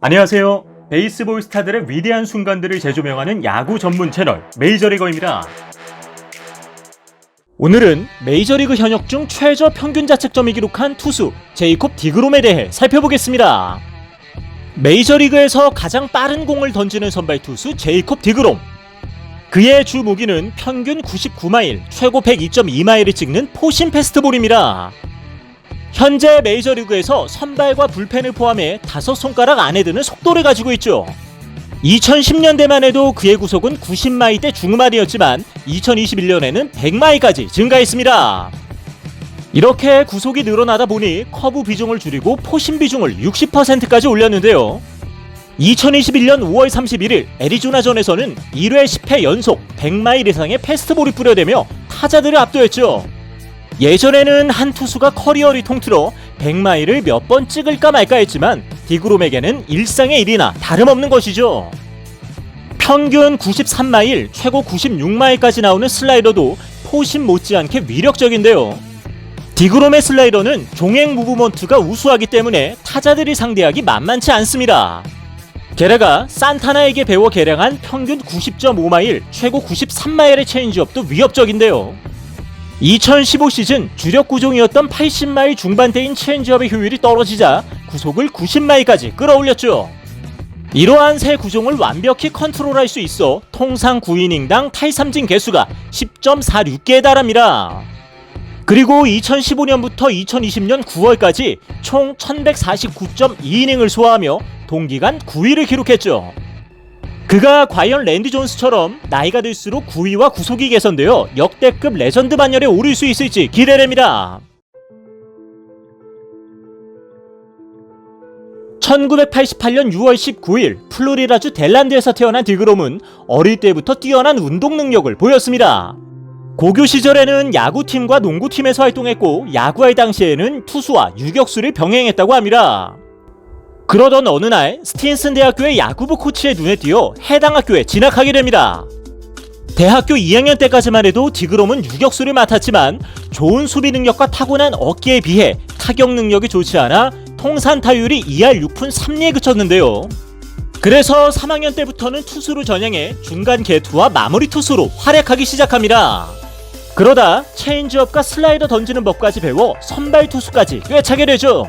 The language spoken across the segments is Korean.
안녕하세요. 베이스볼 스타들의 위대한 순간들을 재조명하는 야구 전문 채널 메이저리거입니다. 오늘은 메이저리그 현역 중 최저 평균 자책점을 기록한 투수 제이콥 디그롬에 대해 살펴보겠습니다. 메이저리그에서 가장 빠른 공을 던지는 선발 투수 제이콥 디그롬. 그의 주 무기는 평균 99마일, 최고 102.2마일을 찍는 포심 패스트볼입니다. 현재 메이저리그에서 선발과 불펜을 포함해 5손가락 안에 드는 속도를 가지고 있죠. 2010년대만 해도 그의 구속은 90마일대 중후반이었지만 2021년에는 100마일까지 증가했습니다. 이렇게 구속이 늘어나다 보니 커브 비중을 줄이고 포심 비중을 60%까지 올렸는데요. 2021년 5월 31일 애리조나전에서는 1회 10회 연속 100마일 이상의 패스트볼이 뿌려대며 타자들을 압도했죠. 예전에는 한 투수가 커리어를 통틀어 100마일을 몇 번 찍을까 말까 했지만 디그롬에게는 일상의 일이나 다름없는 것이죠. 평균 93마일, 최고 96마일까지 나오는 슬라이더도 포심 못지않게 위력적인데요. 디그롬의 슬라이더는 종횡 무브먼트가 우수하기 때문에 타자들이 상대하기 만만치 않습니다. 게다가 산타나에게 배워 개량한 평균 90.5마일, 최고 93마일의 체인지업도 위협적인데요. 2015 시즌 주력 구종이었던 80마일 중반대인 체인지업의 효율이 떨어지자 구속을 90마일까지 끌어올렸죠. 이러한 새 구종을 완벽히 컨트롤할 수 있어 통상 9이닝당 탈삼진 개수가 10.46개에 달합니다. 그리고 2015년부터 2020년 9월까지 총 1149.2이닝을 소화하며 동기간 9위를 기록했죠. 그가 과연 랜디 존스처럼 나이가 들수록 구위와 구속이 개선되어 역대급 레전드 반열에 오를 수 있을지 기대됩니다. 1988년 6월 19일 플로리다주 델란드에서 태어난 디그롬은 어릴 때부터 뛰어난 운동 능력을 보였습니다. 고교 시절에는 야구팀과 농구팀에서 활동했고 야구할 당시에는 투수와 유격수를 병행했다고 합니다. 그러던 어느 날 스틴슨 대학교의 야구부 코치의 눈에 띄어 해당 학교에 진학하게 됩니다. 대학교 2학년 때까지만 해도 디그롬은 유격수를 맡았지만 좋은 수비 능력과 타고난 어깨에 비해 타격 능력이 좋지 않아 통산 타율이 2할 6푼 3리에 그쳤는데요. 그래서 3학년 때부터는 투수로 전향해 중간 개투와 마무리 투수로 활약하기 시작합니다. 그러다 체인지업과 슬라이더 던지는 법까지 배워 선발 투수까지 꿰차게 되죠.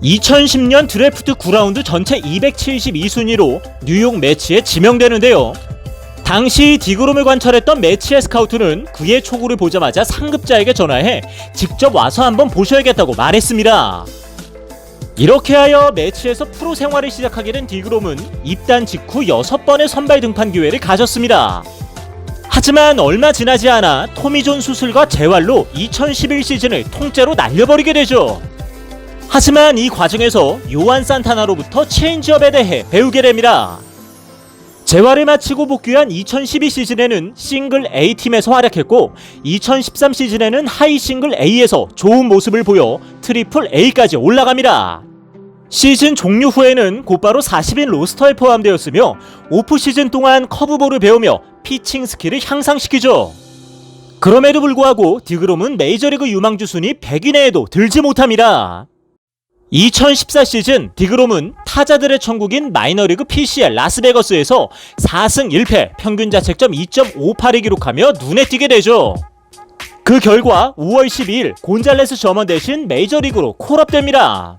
2010년 드래프트 9라운드 전체 272순위로 뉴욕 매치에 지명되는데요. 당시 디그롬을 관찰했던 매치의 스카우트는 그의 초구를 보자마자 상급자에게 전화해 직접 와서 한번 보셔야겠다고 말했습니다. 이렇게 하여 매치에서 프로 생활을 시작하게 된 디그롬은 입단 직후 6번의 선발 등판 기회를 가졌습니다. 하지만 얼마 지나지 않아 토미존 수술과 재활로 2011 시즌을 통째로 날려버리게 되죠. 하지만 이 과정에서 요한 산타나로부터 체인지업에 대해 배우게 됩니다. 재활을 마치고 복귀한 2012 시즌에는 싱글 A팀에서 활약했고 2013 시즌에는 하이 싱글 A에서 좋은 모습을 보여 트리플 A까지 올라갑니다. 시즌 종료 후에는 곧바로 40인 로스터에 포함되었으며 오프 시즌 동안 커브볼을 배우며 피칭 스킬을 향상시키죠. 그럼에도 불구하고 디그롬은 메이저리그 유망주 순위 100위내에도 들지 못합니다. 2014 시즌 디그롬은 타자들의 천국인 마이너리그 PCL 라스베거스에서 4승 1패 평균 자책점 2.58을 기록하며 눈에 띄게 되죠. 그 결과 5월 12일 곤잘레스 저먼 대신 메이저리그로 콜업됩니다.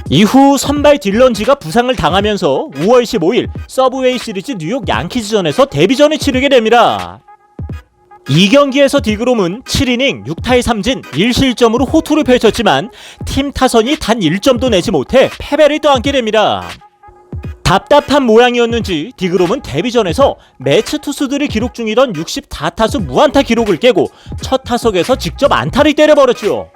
이후 선발 딜런지가 부상을 당하면서 5월 15일 서브웨이 시리즈 뉴욕 양키즈전에서 데뷔전을 치르게 됩니다. 이 경기에서 디그롬은 7이닝 6타의 3진 1실점으로 호투를 펼쳤지만 팀 타선이 단 1점도 내지 못해 패배를 떠안게 됩니다. 답답한 모양이었는지 디그롬은 데뷔전에서 매치 투수들이 기록 중이던 64타수 무안타 기록을 깨고 첫 타석에서 직접 안타를 때려버렸죠.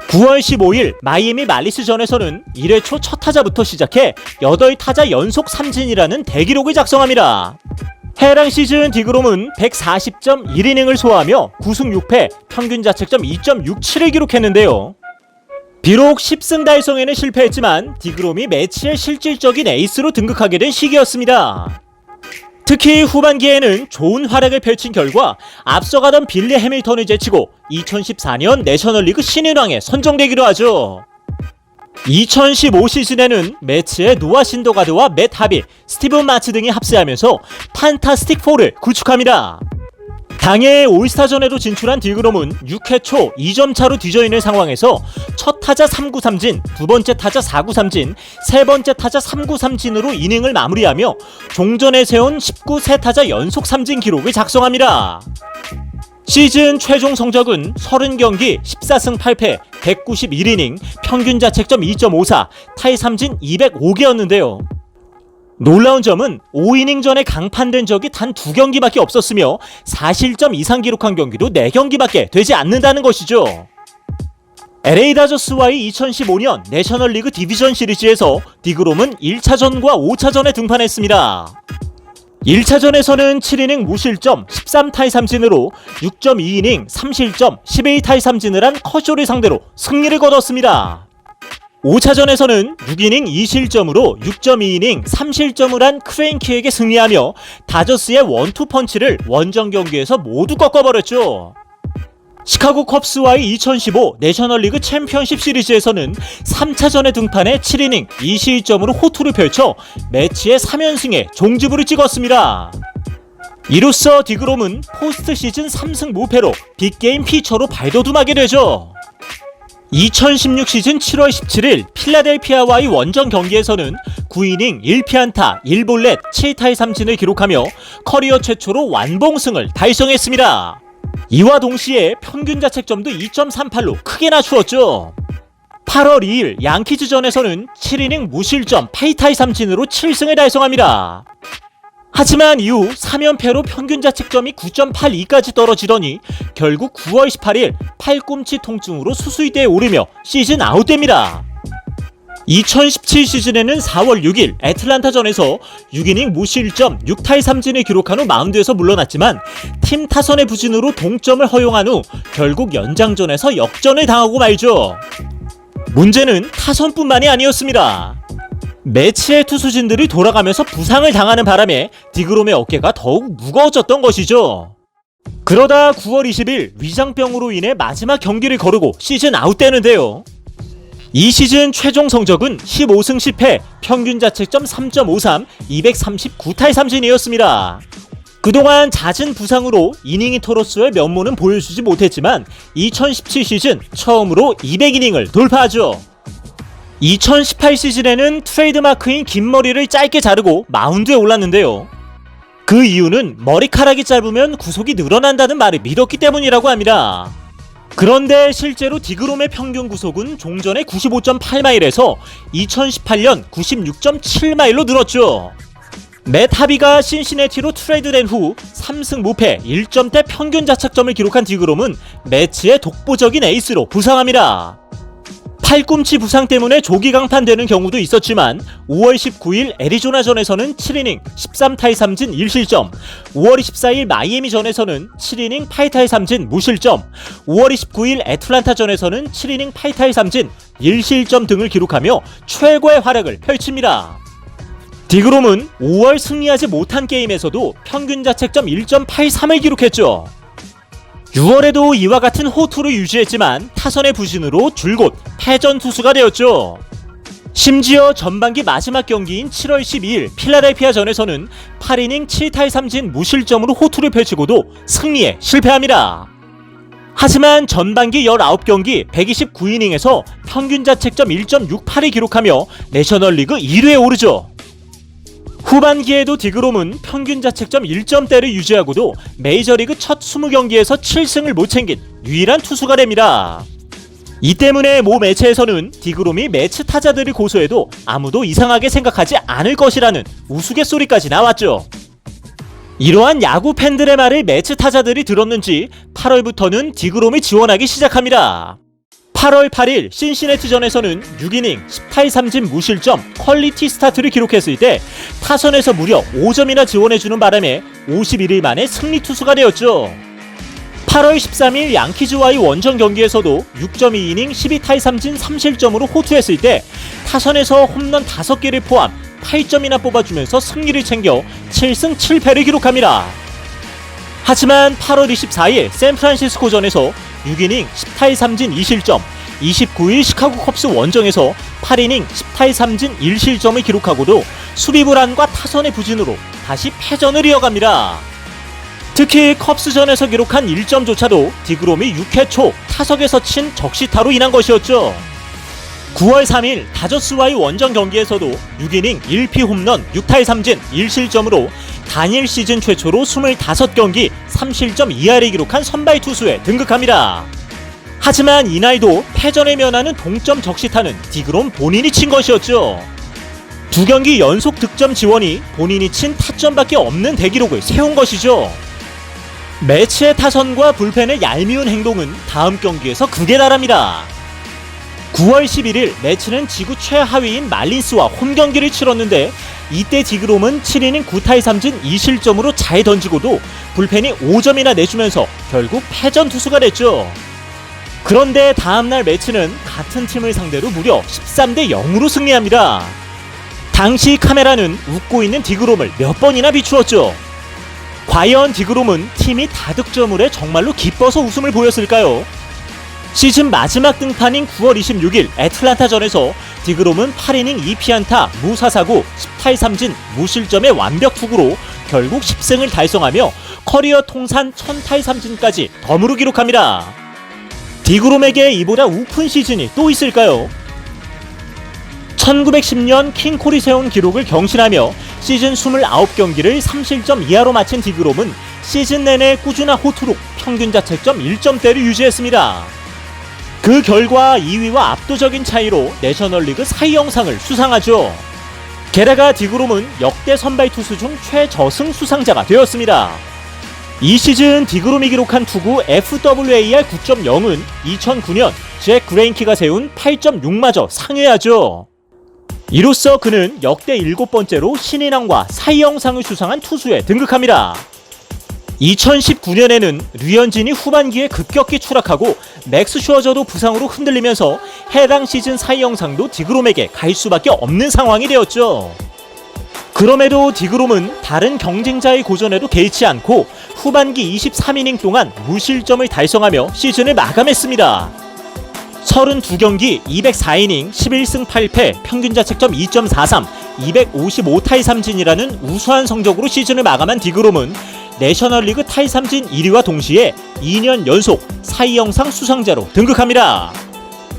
9월 15일 마이애미 말리스전에서는 1회 초 첫 타자부터 시작해 8타자 연속 삼진이라는 대기록을 작성합니다. 해당 시즌 디그롬은 140.1이닝을 소화하며 9승 6패 평균 자책점 2.67을 기록했는데요. 비록 10승 달성에는 실패했지만 디그롬이 매치의 실질적인 에이스로 등극하게 된 시기였습니다. 특히 후반기에는 좋은 활약을 펼친 결과 앞서가던 빌리 해밀턴을 제치고 2014년 내셔널리그 신인왕에 선정되기도 하죠. 2015 시즌에는 매치에 노아 신더가드와 맷 하비, 스티븐 마츠 등이 합세하면서 판타스틱 4를 구축합니다. 당해 올스타전에도 진출한 디그롬은 6회 초 2점 차로 뒤져있는 상황에서 첫 타자 3구 삼진, 두 번째 타자 4구 삼진, 세 번째 타자 3구 삼진으로 이닝을 마무리하며 종전에 세운 19 세타자 연속 삼진 기록을 작성합니다. 시즌 최종 성적은 30경기 14승 8패 191이닝 평균 자책점 2.54 타이삼진 205개였는데요. 놀라운 점은 5이닝 전에 강판된 적이 단 2경기밖에 없었으며 4실점 이상 기록한 경기도 4경기밖에 되지 않는다는 것이죠. LA 다저스와의 2015년 내셔널리그 디비전 시리즈에서 디그롬은 1차전과 5차전에 등판했습니다. 1차전에서는 7이닝 무실점 13타이삼진으로 6.2이닝 3실점 12타이삼진을 한 커쇼를 상대로 승리를 거뒀습니다. 5차전에서는 6이닝 2실점으로 6.2이닝 3실점을 한 크레인키에게 승리하며 다저스의 원투펀치를 원정 경기에서 모두 꺾어버렸죠. 시카고 컵스와의 2015 내셔널리그 챔피언십 시리즈에서는 3차전에 등판해 7이닝 2실점으로 호투를 펼쳐 매치의 3연승에 종지부를 찍었습니다. 이로써 디그롬은 포스트 시즌 3승 무패로 빅게임 피처로 발돋움하게 되죠. 2016 시즌 7월 17일 필라델피아와의 원정 경기에서는 9이닝 1피안타 1볼넷 7타의 삼진을 기록하며 커리어 최초로 완봉승을 달성했습니다. 이와 동시에 평균 자책점도 2.38로 크게 낮추었죠. 8월 2일 양키즈전에서는 7이닝 무실점 8타의 삼진으로 7승을 달성합니다. 하지만 이후 3연패로 평균 자책점이 9.82까지 떨어지더니 결국 9월 18일 팔꿈치 통증으로 수술대에 오르며 시즌 아웃됩니다. 2017 시즌에는 4월 6일 애틀란타전에서 6이닝 무실점 6타의 삼진을 기록한 후 마운드에서 물러났지만 팀 타선의 부진으로 동점을 허용한 후 결국 연장전에서 역전을 당하고 말죠. 문제는 타선뿐만이 아니었습니다. 매치의 투수진들이 돌아가면서 부상을 당하는 바람에 디그롬의 어깨가 더욱 무거워졌던 것이죠. 그러다 9월 20일 위장병으로 인해 마지막 경기를 거르고 시즌 아웃되는데요. 이 시즌 최종 성적은 15승 10패 평균 자책점 3.53 239타의 삼진이었습니다. 그동안 잦은 부상으로 이닝이터로서의 면모는 보여주지 못했지만 2017 시즌 처음으로 200이닝을 돌파하죠. 2018 시즌에는 트레이드마크인 긴 머리를 짧게 자르고 마운드에 올랐는데요. 그 이유는 머리카락이 짧으면 구속이 늘어난다는 말을 믿었기 때문이라고 합니다. 그런데 실제로 디그롬의 평균 구속은 종전의 95.8마일에서 2018년 96.7마일로 늘었죠. 맷 하비가 신시내티로 트레이드된 후 3승 무패 1점대 평균 자책점을 기록한 디그롬은 매치의 독보적인 에이스로 부상합니다. 팔꿈치 부상 때문에 조기 강판되는 경우도 있었지만 5월 19일 애리조나전에서는 7이닝 13타의 삼진 1실점, 5월 24일 마이애미전에서는 7이닝 8타의 삼진 무실점, 5월 29일 애틀란타전에서는 7이닝 8타의 삼진 1실점 등을 기록하며 최고의 활약을 펼칩니다. 디그롬은 5월 승리하지 못한 게임에서도 평균 자책점 1.83을 기록했죠. 6월에도 이와 같은 호투를 유지했지만 타선의 부진으로 줄곧 패전 투수가 되었죠. 심지어 전반기 마지막 경기인 7월 12일 필라델피아전에서는 8이닝 7타의 삼진 무실점으로 호투를 펼치고도 승리에 실패합니다. 하지만 전반기 19경기 129이닝에서 평균 자책점 1.68을 기록하며 내셔널리그 1위에 오르죠. 후반기에도 디그롬은 평균 자책점 1점대를 유지하고도 메이저리그 첫 20경기에서 7승을 못 챙긴 유일한 투수가 됩니다. 이 때문에 모 매체에서는 디그롬이 매치 타자들을 고소해도 아무도 이상하게 생각하지 않을 것이라는 우스갯소리까지 나왔죠. 이러한 야구 팬들의 말을 매치 타자들이 들었는지 8월부터는 디그롬을 지원하기 시작합니다. 8월 8일 신시내티전에서는 6이닝 10타의 삼진 무실점 퀄리티 스타트를 기록했을 때 타선에서 무려 5점이나 지원해주는 바람에 51일 만에 승리 투수가 되었죠. 8월 13일 양키즈와의 원정 경기에서도 6.2이닝 12타의 삼진 3실점으로 호투했을 때 타선에서 홈런 5개를 포함 8점이나 뽑아주면서 승리를 챙겨 7승 7패를 기록합니다. 하지만 8월 24일 샌프란시스코전에서 6이닝 10타의 삼진 2실점 29일 시카고 컵스 원정에서 8이닝 10타의 3진 1실점을 기록하고도 수비 불안과 타선의 부진으로 다시 패전을 이어갑니다. 특히 컵스전에서 기록한 1점조차도 디그롬이 6회 초 타석에서 친 적시타로 인한 것이었죠. 9월 3일 다저스와의 원정 경기에서도 6이닝 1피 홈런 6타의 3진 1실점으로 단일 시즌 최초로 25경기 3실점 이하를 기록한 선발 투수에 등극합니다. 하지만 이날도 패전에 면하는 동점 적시타는 디그롬 본인이 친 것이었죠. 2경기 연속 득점 지원이 본인이 친 타점밖에 없는 대기록을 세운 것이죠. 매치의 타선과 불펜의 얄미운 행동은 다음 경기에서 극에 달합니다. 9월 11일 매치는 지구 최하위인 말린스와 홈경기를 치렀는데 이때 디그롬은 7이닝 9타의 3진 2실점으로 잘 던지고도 불펜이 5점이나 내주면서 결국 패전 투수가 됐죠. 그런데 다음날 매치는 같은 팀을 상대로 무려 13대 0으로 승리합니다. 당시 카메라는 웃고 있는 디그롬을 몇 번이나 비추었죠. 과연 디그롬은 팀이 다득점을 해 정말로 기뻐서 웃음을 보였을까요? 시즌 마지막 등판인 9월 26일 애틀란타전에서 디그롬은 8이닝 2피안타 무사사구 10타의 3진 무실점의 완벽 투구로 결국 10승을 달성하며 커리어 통산 1000타의 3진까지 덤으로 기록합니다. 디그롬에게 이보다 우픈 시즌이 또 있을까요? 1910년 킹콜이 세운 기록을 경신하며 시즌 29경기를 3실점 이하로 마친 디그롬은 시즌 내내 꾸준한 호투로 평균 자책점 1점대를 유지했습니다. 그 결과 2위와 압도적인 차이로 내셔널리그 사이 영상을 수상하죠. 게다가 디그롬은 역대 선발 투수 중 최저승 수상자가 되었습니다. 이 시즌 디그롬이 기록한 투구 FWAR 9.0은 2009년 잭 그레인키가 세운 8.6마저 상회하죠. 이로써 그는 역대 7번째로 신인왕과 사이 영상을 수상한 투수에 등극합니다. 2019년에는 류현진이 후반기에 급격히 추락하고 맥스 슈어저도 부상으로 흔들리면서 해당 시즌 사이 영상도 디그롬에게 갈 수밖에 없는 상황이 되었죠. 그럼에도 디그롬은 다른 경쟁자의 고전에도 개의치 않고 후반기 23이닝 동안 무실점을 달성하며 시즌을 마감했습니다. 32경기 204이닝 11승 8패 평균 자책점 2.43 255타의 3진이라는 우수한 성적으로 시즌을 마감한 디그롬은 내셔널리그 타의 3진 1위와 동시에 2년 연속 사이 영상 수상자로 등극합니다.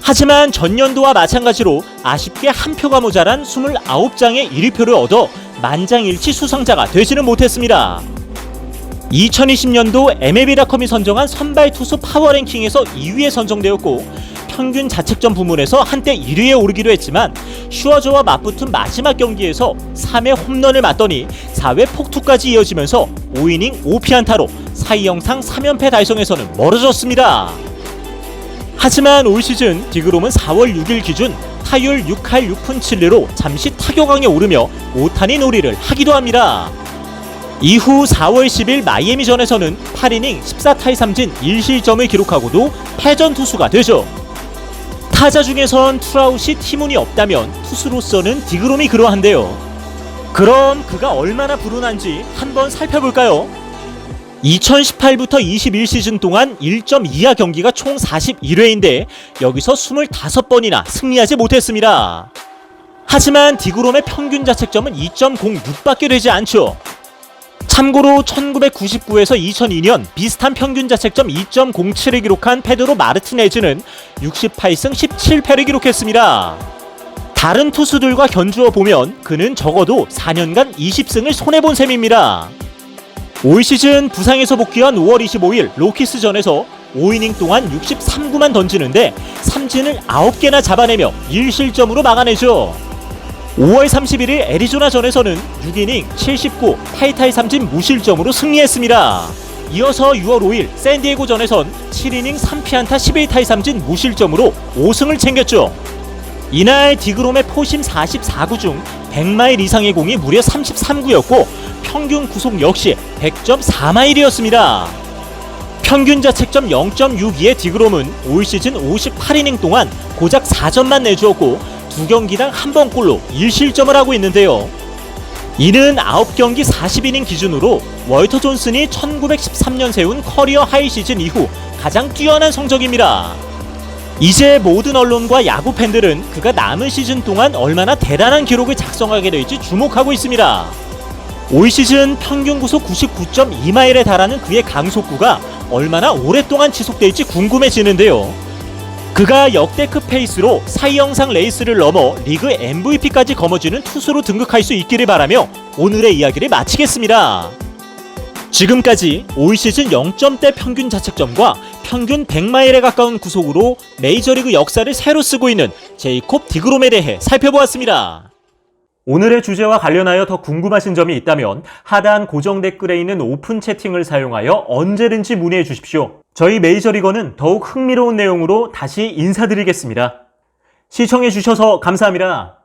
하지만 전년도와 마찬가지로 아쉽게 한 표가 모자란 29장의 1위표를 얻어 만장일치 수상자가 되지는 못했습니다. 2020년도 MLB.com이 선정한 선발 투수 파워랭킹에서 2위에 선정되었고 평균 자책점 부문에서 한때 1위에 오르기도 했지만 슈어저와 맞붙은 마지막 경기에서 3회 홈런을 맞더니 4회 폭투까지 이어지면서 5이닝 5피안타로 사이 영상 3연패 달성에서는 멀어졌습니다. 하지만 올 시즌 디그롬은 4월 6일 기준 타율 6할 6푼 7리로 잠시 타격왕에 오르며 오타니 놀이를 하기도 합니다. 이후 4월 10일 마이애미전에서는 8이닝 14타의 3진 1실점을 기록하고도 패전 투수가 되죠. 타자 중에선 투아웃이 팀운이 없다면 투수로서는 디그롬이 그러한데요. 그럼 그가 얼마나 불운한지 한번 살펴볼까요? 2018부터 21시즌 동안 1점 이하 경기가 총 41회인데 여기서 25번이나 승리하지 못했습니다. 하지만 디그롬의 평균 자책점은 2.06밖에 되지 않죠. 참고로 1999에서 2002년 비슷한 평균 자책점 2.07을 기록한 페드로 마르티네즈는 68승 17패를 기록했습니다. 다른 투수들과 견주어 보면 그는 적어도 4년간 20승을 손해본 셈입니다. 올 시즌 부상에서 복귀한 5월 25일 로키스전에서 5이닝 동안 63구만 던지는데 삼진을 9개나 잡아내며 1실점으로 막아내죠. 5월 31일 애리조나전에서는 6이닝 79, 8타의 3진 무실점으로 승리했습니다. 이어서 6월 5일 샌디에고전에선 7이닝 3피안타 11타의 3진 무실점으로 5승을 챙겼죠. 이날 디그롬의 포심 44구 중 100마일 이상의 공이 무려 33구였고 평균 구속 역시 100.4마일이었습니다. 평균 자책점 0.62의 디그롬은 올 시즌 58이닝 동안 고작 4점만 내주었고 2경기당 한 번꼴로 1실점을 하고 있는데요. 이는 9경기 40이닝 기준으로 월터 존슨이 1913년 세운 커리어 하이 시즌 이후 가장 뛰어난 성적입니다. 이제 모든 언론과 야구 팬들은 그가 남은 시즌 동안 얼마나 대단한 기록을 작성하게 될지 주목하고 있습니다. 올 시즌 평균 구속 99.2마일에 달하는 그의 강속구가 얼마나 오랫동안 지속될지 궁금해지는데요. 그가 역대급 페이스로 사이 영상 레이스를 넘어 리그 MVP까지 거머쥐는 투수로 등극할 수 있기를 바라며 오늘의 이야기를 마치겠습니다. 지금까지 올 시즌 0점대 평균 자책점과 평균 100마일에 가까운 구속으로 메이저리그 역사를 새로 쓰고 있는 제이콥 디그롬에 대해 살펴보았습니다. 오늘의 주제와 관련하여 더 궁금하신 점이 있다면 하단 고정 댓글에 있는 오픈 채팅을 사용하여 언제든지 문의해 주십시오. 저희 메이저리거는 더욱 흥미로운 내용으로 다시 인사드리겠습니다. 시청해 주셔서 감사합니다.